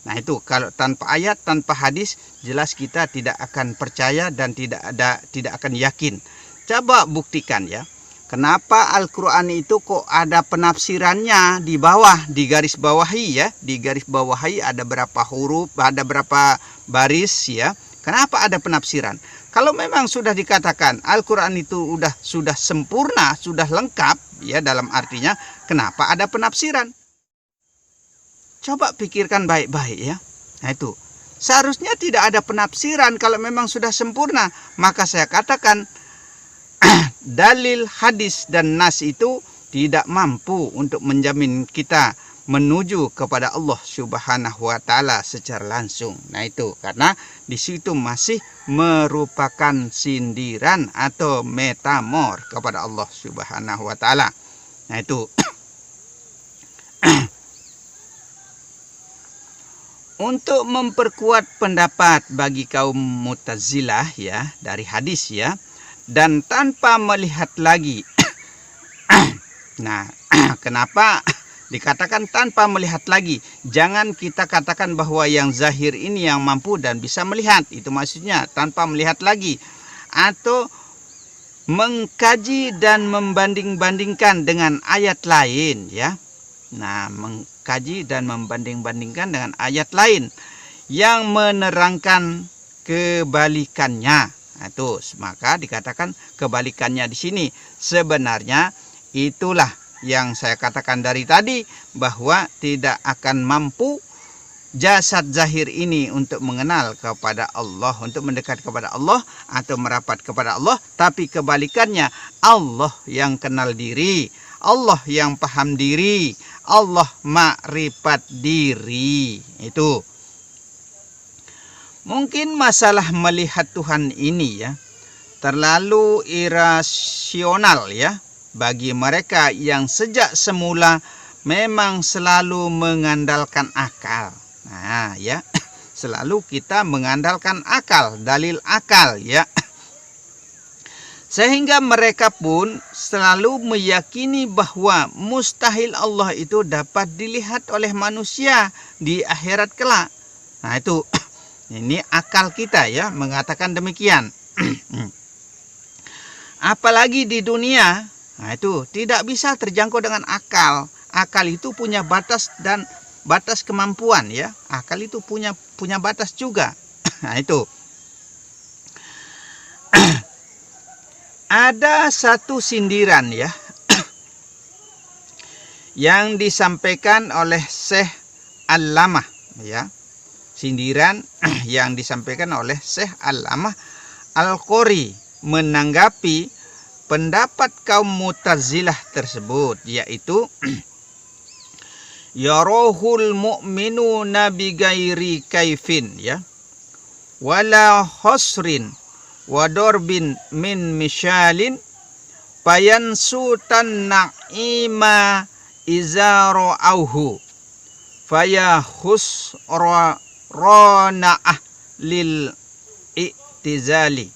Nah itu kalau tanpa ayat, tanpa hadis, jelas kita tidak akan percaya dan tidak akan yakin. Coba buktikan ya. Kenapa Al-Quran itu kok ada penafsirannya di bawah, di garis bawahi ya. Di garis bawahi ada berapa huruf, ada berapa baris ya. Kenapa ada penafsiran? Kalau memang sudah dikatakan Al-Quran itu sudah sempurna, sudah lengkap ya dalam artinya, kenapa ada penafsiran? Coba pikirkan baik-baik ya. Nah itu, seharusnya tidak ada penafsiran kalau memang sudah sempurna. Maka saya katakan dalil hadis dan nas itu tidak mampu untuk menjamin kita menuju kepada Allah Subhanahu wa taala secara langsung. Nah itu karena di situ masih merupakan sindiran atau metamor kepada Allah Subhanahu wa taala. Nah itu untuk memperkuat pendapat bagi kaum Mu'tazilah ya dari hadis ya, dan tanpa melihat lagi. Nah, kenapa dikatakan tanpa melihat lagi? Jangan kita katakan bahwa yang zahir ini yang mampu dan bisa melihat. Itu maksudnya tanpa melihat lagi. Atau mengkaji dan membanding-bandingkan dengan ayat lain ya. Nah, mengkaji dan membanding-bandingkan dengan ayat lain yang menerangkan kebalikannya. Nah, itu maka dikatakan kebalikannya di sini. Sebenarnya itulah yang saya katakan dari tadi, bahwa tidak akan mampu jasad zahir ini untuk mengenal kepada Allah, untuk mendekat kepada Allah atau merapat kepada Allah, tapi kebalikannya Allah yang kenal diri, Allah yang paham diri, Allah makrifat diri. Itu mungkin masalah melihat Tuhan ini ya terlalu irasional ya bagi mereka yang sejak semula memang selalu mengandalkan akal. Nah ya, selalu kita mengandalkan akal, dalil akal ya. Sehingga mereka pun selalu meyakini bahwa mustahil Allah itu dapat dilihat oleh manusia di akhirat kelak. Nah itu, ini akal kita ya mengatakan demikian. Apalagi di dunia, nah itu tidak bisa terjangkau dengan akal. Akal itu punya batas dan batas kemampuan ya. Akal itu punya batas juga. Nah itu. Ada satu sindiran ya yang disampaikan oleh Syekh Al-Allamah ya. Sindiran yang disampaikan oleh Syekh Al-Allamah Al-Qori menanggapi pendapat kaum Mu'tazilah tersebut, yaitu yarahul mu'minuna bighairi kaifin ya wala hosrin wadorbin min misyalin payansutan na'ima izaro auhu fayahus rona'ah lil i'tizali.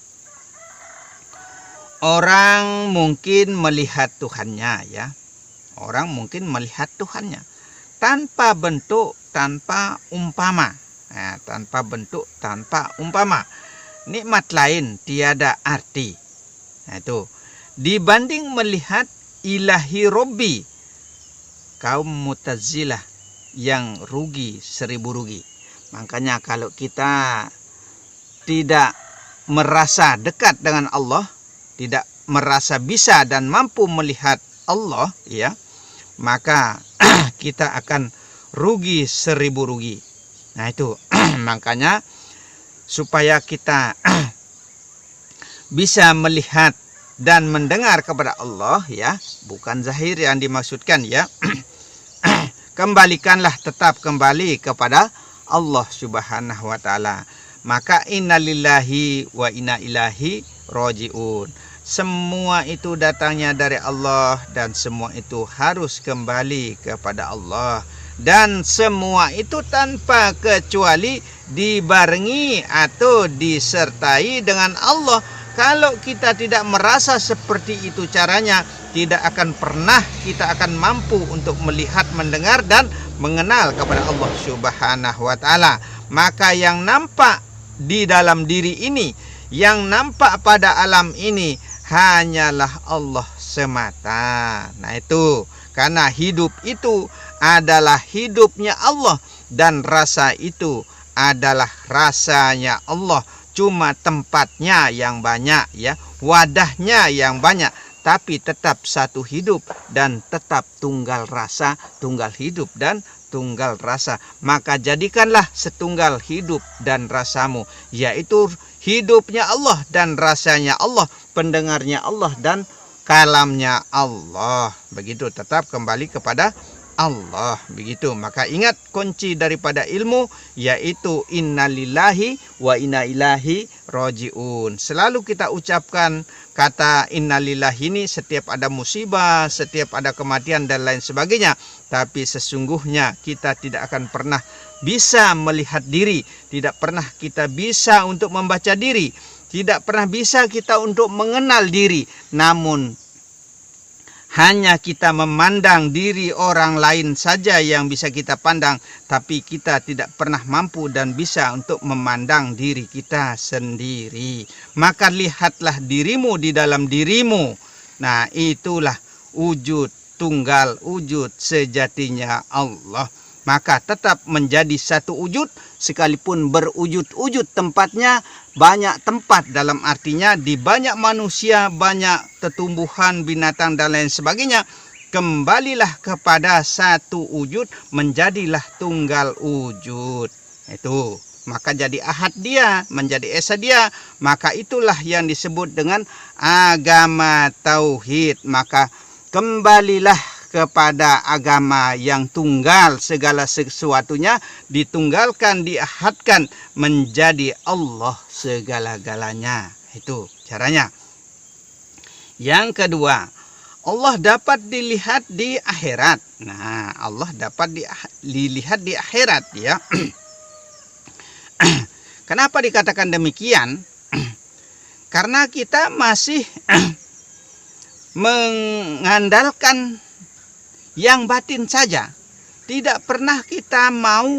Orang mungkin melihat Tuhannya ya. Orang mungkin melihat Tuhannya tanpa bentuk, tanpa umpama. Nah, tanpa bentuk, tanpa umpama. Nikmat lain tiada arti. Nah itu dibanding melihat ilahi Robbi, kaum Mu'tazilah yang rugi 1000 rugi. Makanya kalau kita tidak merasa dekat dengan Allah, tidak merasa bisa dan mampu melihat Allah ya, maka kita akan rugi 1000 rugi. Nah itu makanya supaya kita bisa melihat dan mendengar kepada Allah ya, bukan zahir yang dimaksudkan ya. Kembalikanlah, tetap kembali kepada Allah Subhanahu wa taala. Maka innalillahi wa inna ilaihi rajiun. Semua itu datangnya dari Allah dan semua itu harus kembali kepada Allah. Dan semua itu tanpa kecuali dibarengi atau disertai dengan Allah. Kalau kita tidak merasa seperti itu caranya, tidak akan pernah kita akan mampu untuk melihat, mendengar dan mengenal kepada Allah Subhanahu wa taala. Maka yang nampak di dalam diri ini, yang nampak pada alam ini hanyalah Allah semata. Nah itu, karena hidup itu adalah hidupnya Allah dan rasa itu adalah rasanya Allah. Cuma tempatnya yang banyak ya, wadahnya yang banyak, tapi tetap satu hidup dan tetap tunggal rasa, tunggal hidup dan tunggal rasa. Maka jadikanlah setunggal hidup dan rasamu, yaitu hidupnya Allah dan rasanya Allah, pendengarnya Allah dan kalamnya Allah. Begitu, tetap kembali kepada Allah. Begitu. Maka ingat kunci daripada ilmu, yaitu innalillahi wa inna ilaihi rajiun. Selalu kita ucapkan kata innalillahi ini setiap ada musibah, setiap ada kematian dan lain sebagainya. Tapi sesungguhnya kita tidak akan pernah bisa melihat diri, tidak pernah kita bisa untuk membaca diri, tidak pernah bisa kita untuk mengenal diri. Namun hanya kita memandang diri orang lain saja yang bisa kita pandang, tapi kita tidak pernah mampu dan bisa untuk memandang diri kita sendiri. Maka lihatlah dirimu di dalam dirimu. Nah, itulah wujud tunggal, wujud sejatinya Allah. Maka tetap menjadi satu wujud, sekalipun berwujud-wujud tempatnya, banyak tempat, dalam artinya di banyak manusia, banyak tumbuhan, binatang dan lain sebagainya. Kembalilah kepada satu wujud, menjadilah tunggal wujud. Itu, maka jadi ahad dia, menjadi esa dia. Maka itulah yang disebut dengan agama tauhid. Maka kembalilah kepada agama yang tunggal, segala sesuatunya ditunggalkan, diahadkan menjadi Allah segala-galanya. Itu caranya. Yang kedua, Allah dapat dilihat di akhirat. Nah, Allah dapat dilihat di akhirat ya. Kenapa dikatakan demikian? Karena kita masih mengandalkan yang batin saja. Tidak pernah kita mau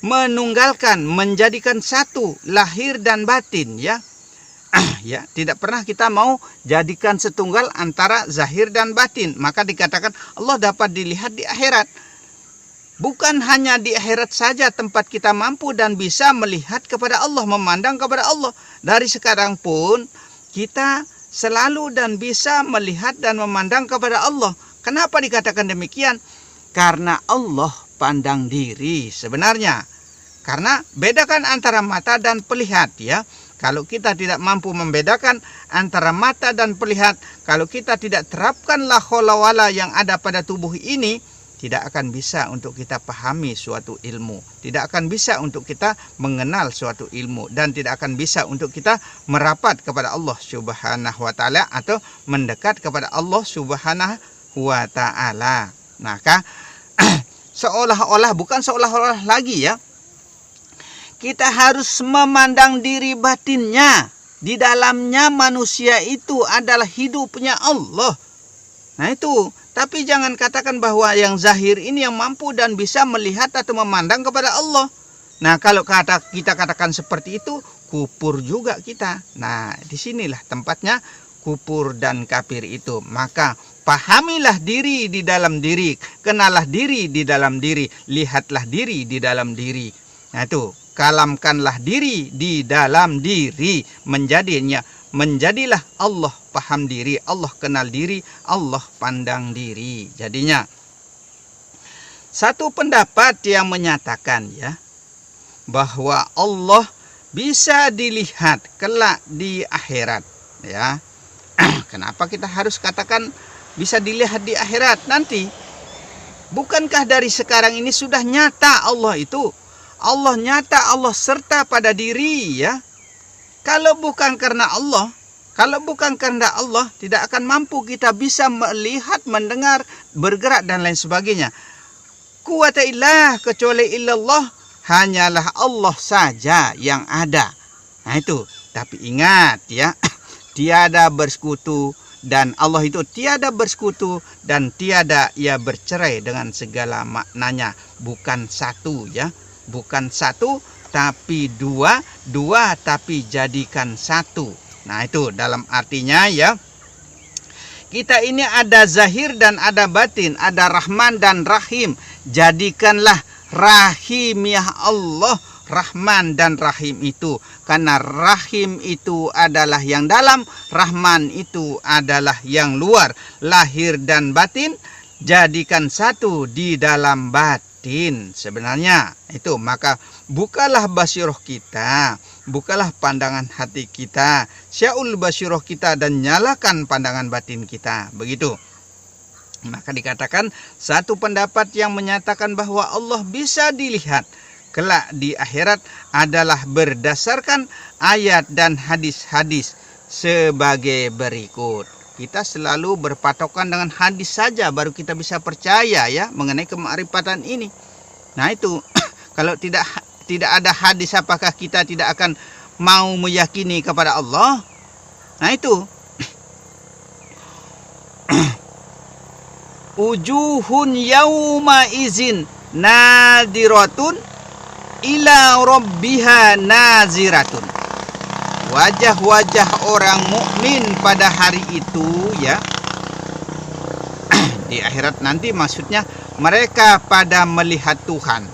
menunggalkan, menjadikan satu lahir dan batin ya. Ya, tidak pernah kita mau jadikan setunggal antara zahir dan batin. Maka dikatakan Allah dapat dilihat di akhirat. Bukan hanya di akhirat saja tempat kita mampu dan bisa melihat kepada Allah, memandang kepada Allah. Dari sekarang pun kita selalu dan bisa melihat dan memandang kepada Allah. Kenapa dikatakan demikian? Karena Allah pandang diri sebenarnya. Karena bedakan antara mata dan pelihat ya. Kalau kita tidak mampu membedakan antara mata dan pelihat, kalau kita tidak terapkan la haula wala yang ada pada tubuh ini, tidak akan bisa untuk kita pahami suatu ilmu, tidak akan bisa untuk kita mengenal suatu ilmu, dan tidak akan bisa untuk kita merapat kepada Allah Subhanahu wa taala atau mendekat kepada Allah Subhanahu wa ta'ala. Maka seolah-olah, bukan seolah-olah lagi ya, kita harus memandang diri batinnya. Di dalamnya manusia itu adalah hidupnya Allah. Nah itu, tapi jangan katakan bahwa yang zahir ini yang mampu dan bisa melihat atau memandang kepada Allah. Nah kalau kita katakan seperti itu, kufur juga kita. Nah disinilah tempatnya kufur dan kafir itu. Maka pahamilah diri di dalam diri, kenalah diri di dalam diri, lihatlah diri di dalam diri. Nah itu, kalamkanlah diri di dalam diri, menjadilah Allah paham diri, Allah kenal diri, Allah pandang diri. Jadinya satu pendapat yang menyatakan ya bahwa Allah bisa dilihat kelak di akhirat ya. Kenapa kita harus katakan bisa dilihat di akhirat nanti? Bukankah dari sekarang ini sudah nyata Allah itu? Allah nyata, Allah serta pada diri ya. Kalau bukan karena Allah, tidak akan mampu kita bisa melihat, mendengar, bergerak dan lain sebagainya. Quwata illah, kecuali illallah, hanyalah Allah saja yang ada. Nah itu, tapi ingat ya, tiada bersekutu Dan Allah itu tiada bersekutu dan tiada ia bercerai dengan segala maknanya. Bukan satu ya. Bukan satu tapi dua. Dua tapi jadikan satu. Nah itu dalam artinya ya. Kita ini ada zahir dan ada batin. Ada Rahman dan Rahim. Jadikanlah Rahim ya Allah. Rahman dan Rahim itu. Karena Rahim itu adalah yang dalam, Rahman itu adalah yang luar. Lahir dan batin, jadikan satu di dalam batin. Sebenarnya itu, maka bukalah basiroh kita, bukalah pandangan hati kita, syaul basiroh kita, dan nyalakan pandangan batin kita. Begitu. Maka dikatakan satu pendapat yang menyatakan bahwa Allah bisa dilihat kelak di akhirat adalah berdasarkan ayat dan hadis-hadis sebagai berikut. Kita selalu berpatokan dengan hadis saja baru kita bisa percaya ya mengenai kemarifatan ini. Nah itu kalau tidak ada hadis, apakah kita tidak akan mau meyakini kepada Allah? Nah itu ujuhun yauma izin nadiratun ila rabbiha naziratun. Wajah-wajah orang mukmin pada hari itu ya di akhirat nanti, maksudnya mereka pada melihat Tuhan.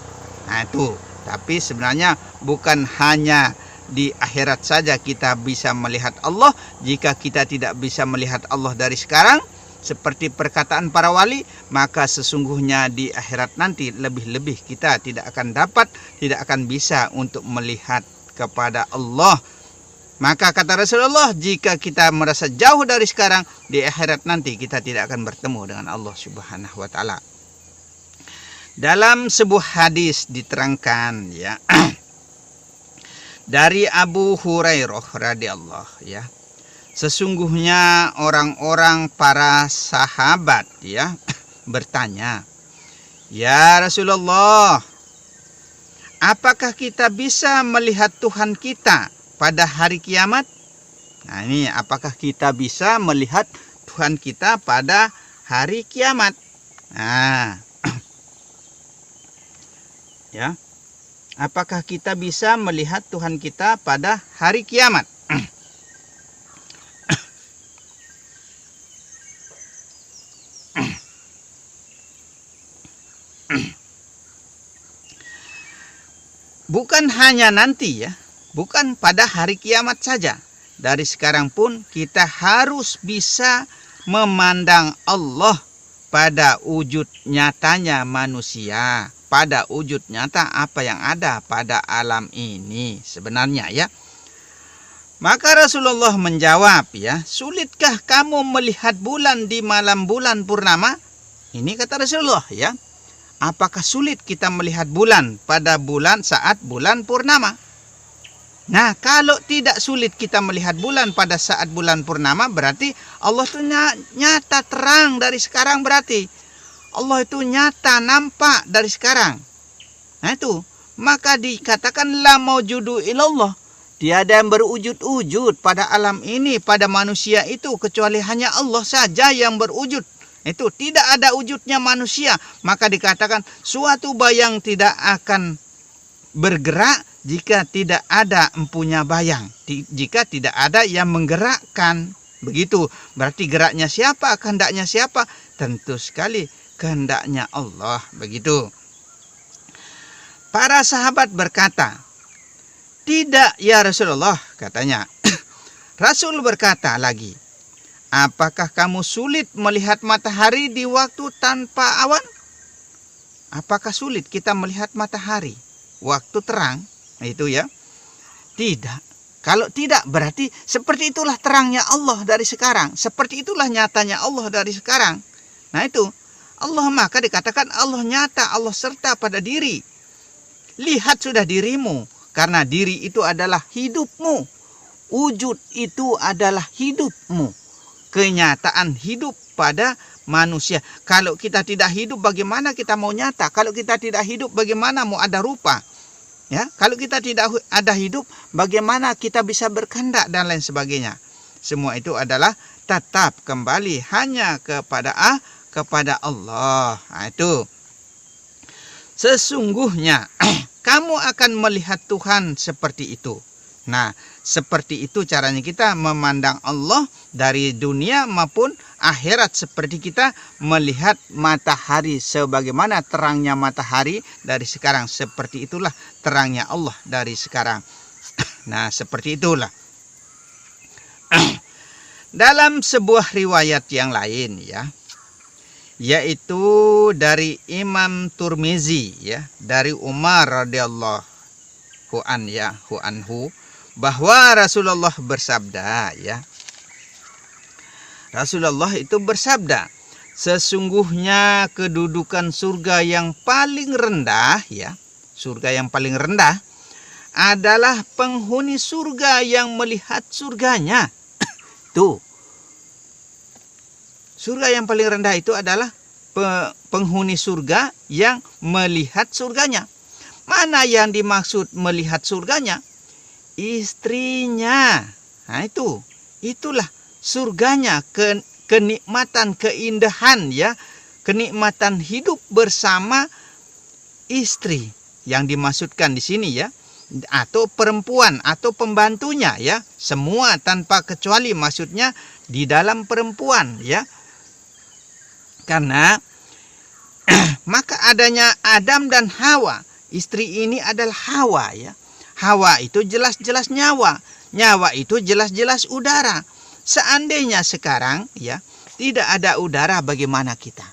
Nah itu, tapi sebenarnya bukan hanya di akhirat saja kita bisa melihat Allah. Jika kita tidak bisa melihat Allah dari sekarang, seperti perkataan para wali, maka sesungguhnya di akhirat nanti lebih-lebih kita tidak akan dapat, tidak akan bisa untuk melihat kepada Allah. Maka kata Rasulullah, jika kita merasa jauh dari sekarang, di akhirat nanti kita tidak akan bertemu dengan Allah Subhanahu wa taala. Dalam sebuah hadis diterangkan ya dari Abu Hurairah radhiyallahu ya. Sesungguhnya orang-orang para sahabat ya bertanya, "Ya Rasulullah, apakah kita bisa melihat Tuhan kita pada hari kiamat?" Nah ini, apakah kita bisa melihat Tuhan kita pada hari kiamat? Nah ya, apakah kita bisa melihat Tuhan kita pada hari kiamat? Bukan hanya nanti ya, bukan pada hari kiamat saja. Dari sekarang pun kita harus bisa memandang Allah pada wujud nyatanya manusia, pada wujud nyata apa yang ada pada alam ini sebenarnya ya. Maka Rasulullah menjawab ya, "Sulitkah kamu melihat bulan di malam bulan purnama?" Ini kata Rasulullah ya. Apakah sulit kita melihat bulan pada bulan saat bulan purnama? Nah, kalau tidak sulit kita melihat bulan pada saat bulan purnama, berarti Allah itu nyata terang dari sekarang berarti. Allah itu nyata nampak dari sekarang. Nah itu, maka dikatakan la maujudu illallah. Tiada yang berwujud-wujud pada alam ini, pada manusia itu, kecuali hanya Allah saja yang berwujud. Itu tidak ada wujudnya manusia. Maka dikatakan suatu bayang tidak akan bergerak jika tidak ada empunya bayang. Jika tidak ada yang menggerakkan. Begitu. Berarti geraknya siapa? Kehendaknya siapa? Tentu sekali kehendaknya Allah. Begitu. Para sahabat berkata, "Tidak ya Rasulullah," katanya. Rasul berkata lagi, "Apakah kamu sulit melihat matahari di waktu tanpa awan?" Apakah sulit kita melihat matahari waktu terang? Itu ya. Tidak. Kalau tidak, berarti seperti itulah terangnya Allah dari sekarang. Seperti itulah nyatanya Allah dari sekarang. Nah itu. Allah, maka dikatakan Allah nyata, Allah serta pada diri. Lihat sudah dirimu. Karena diri itu adalah hidupmu. Wujud itu adalah hidupmu. Kenyataan hidup pada manusia. Kalau kita tidak hidup, bagaimana kita mau nyata? Kalau kita tidak hidup, bagaimana mau ada rupa? Ya, kalau kita tidak ada hidup, bagaimana kita bisa berkehendak dan lain sebagainya? Semua itu adalah tetap kembali hanya kepada Allah. Itu. Sesungguhnya kamu akan melihat Tuhan seperti itu. Nah, seperti itu caranya kita memandang Allah dari dunia maupun akhirat, seperti kita melihat matahari sebagaimana terangnya matahari dari sekarang. Seperti itulah terangnya Allah dari sekarang. Nah, seperti itulah. Dalam sebuah riwayat yang lain ya, yaitu dari Imam Tirmizi ya, dari Umar radhiyallahu anhu, bahwa Rasulullah bersabda ya. Rasulullah itu bersabda, sesungguhnya kedudukan surga yang paling rendah ya, surga yang paling rendah adalah penghuni surga yang melihat surganya. Tuh. Surga yang paling rendah itu adalah penghuni surga yang melihat surganya. Mana yang dimaksud melihat surganya? Istrinya. Nah, itulah surganya, kenikmatan, keindahan ya, kenikmatan hidup bersama istri yang dimaksudkan di sini ya, atau perempuan atau pembantunya ya, semua tanpa kecuali maksudnya di dalam perempuan ya. Karena maka adanya Adam dan Hawa, istri ini adalah Hawa ya. Hawa itu jelas-jelas nyawa. Nyawa itu jelas-jelas udara. Seandainya sekarang ya tidak ada udara, bagaimana kita?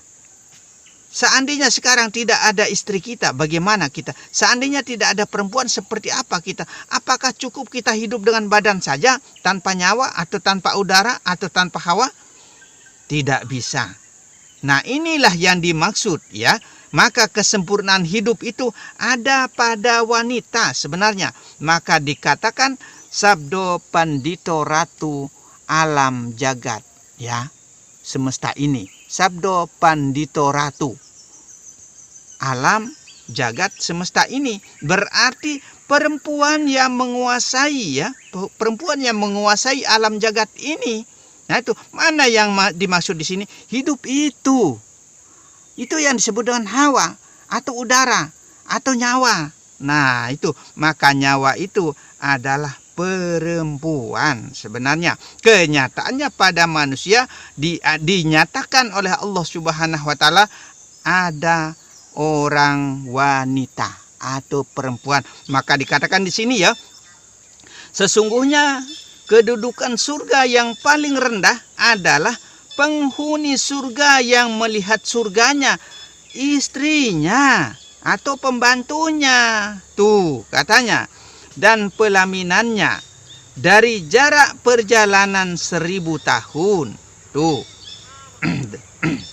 Seandainya sekarang tidak ada istri kita, bagaimana kita? Seandainya tidak ada perempuan, seperti apa kita? Apakah cukup kita hidup dengan badan saja tanpa nyawa atau tanpa udara atau tanpa hawa? Tidak bisa. Nah, inilah yang dimaksud ya. Maka kesempurnaan hidup itu ada pada wanita sebenarnya. Maka dikatakan sabdo pandito ratu alam jagat ya, semesta ini. Sabdo pandito ratu alam jagat semesta ini, berarti perempuan yang menguasai ya, perempuan yang menguasai alam jagat ini. Nah, itu mana yang dimaksud di sini? Hidup itu. Itu yang disebut dengan hawa atau udara atau nyawa. Nah, itu maka nyawa itu adalah perempuan sebenarnya. Kenyataannya pada manusia dinyatakan oleh Allah Subhanahu wa taala ada orang wanita atau perempuan. Maka dikatakan di sini ya, sesungguhnya kedudukan surga yang paling rendah adalah penghuni surga yang melihat surganya istrinya atau pembantunya. Tuh katanya. Dan pelaminannya dari jarak perjalanan 1000 tahun. Tuh.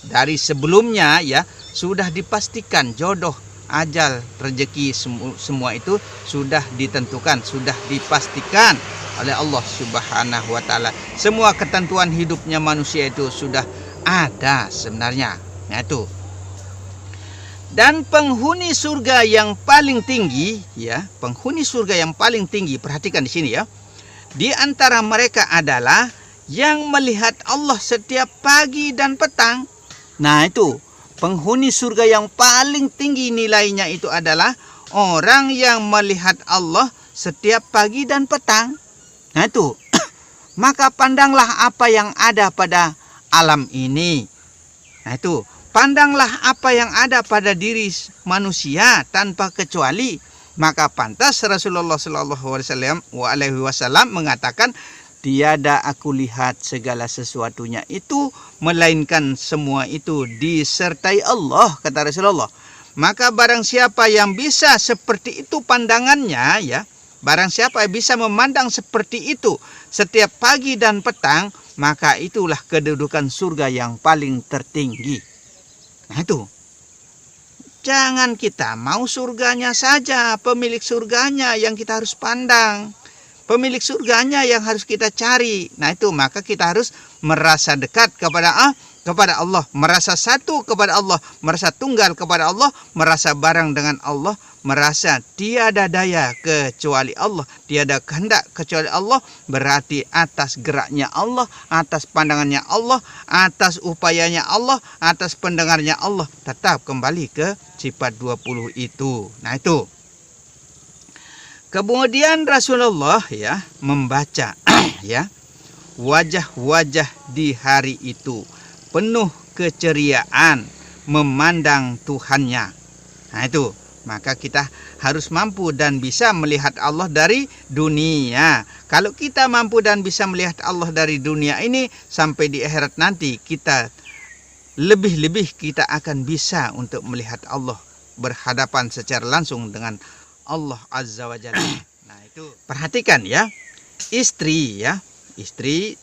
Dari sebelumnya ya sudah dipastikan jodoh, ajal, rezeki semua itu sudah ditentukan, sudah dipastikan oleh Allah Subhanahu wa taala. Semua ketentuan hidupnya manusia itu sudah ada sebenarnya. Nah, itu. Dan penghuni surga yang paling tinggi ya, penghuni surga yang paling tinggi, perhatikan di sini ya. Di antara mereka adalah yang melihat Allah setiap pagi dan petang. Nah, itu. Penghuni surga yang paling tinggi nilainya itu adalah orang yang melihat Allah setiap pagi dan petang. Nah, itu. Maka pandanglah apa yang ada pada alam ini. Nah, itu. Pandanglah apa yang ada pada diri manusia tanpa kecuali. Maka pantas Rasulullah SAW mengatakan, tiada aku lihat segala sesuatunya itu, melainkan semua itu disertai Allah, kata Rasulullah. Maka barang siapa yang bisa seperti itu pandangannya ya, barang siapa yang bisa memandang seperti itu setiap pagi dan petang, maka itulah kedudukan surga yang paling tertinggi. Nah, itu. Jangan kita mau surganya saja, pemilik surganya yang kita harus pandang. Pemilik surganya yang harus kita cari. Nah, itu maka kita harus merasa dekat kepada Allah, merasa satu kepada Allah, merasa tunggal kepada Allah, merasa bareng dengan Allah, merasa tiada daya kecuali Allah, tiada kehendak kecuali Allah, berarti atas geraknya Allah, atas pandangannya Allah, atas upayanya Allah, atas pendengarnya Allah, tetap kembali ke sifat 20 itu. Nah itu. Kemudian Rasulullah ya membaca ya wajah-wajah di hari itu penuh keceriaan memandang Tuhannya. Nah itu, maka kita harus mampu dan bisa melihat Allah dari dunia. Kalau kita mampu dan bisa melihat Allah dari dunia ini, sampai di akhirat nanti kita lebih-lebih kita akan bisa untuk melihat Allah, berhadapan secara langsung dengan Allah Azza wa Jalla. Nah itu, perhatikan ya, istri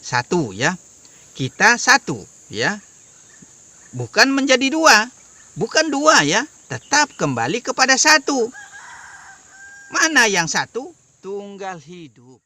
satu ya, kita satu ya, bukan menjadi dua, bukan dua ya, tetap kembali kepada satu. Mana yang satu? Tunggal hidup.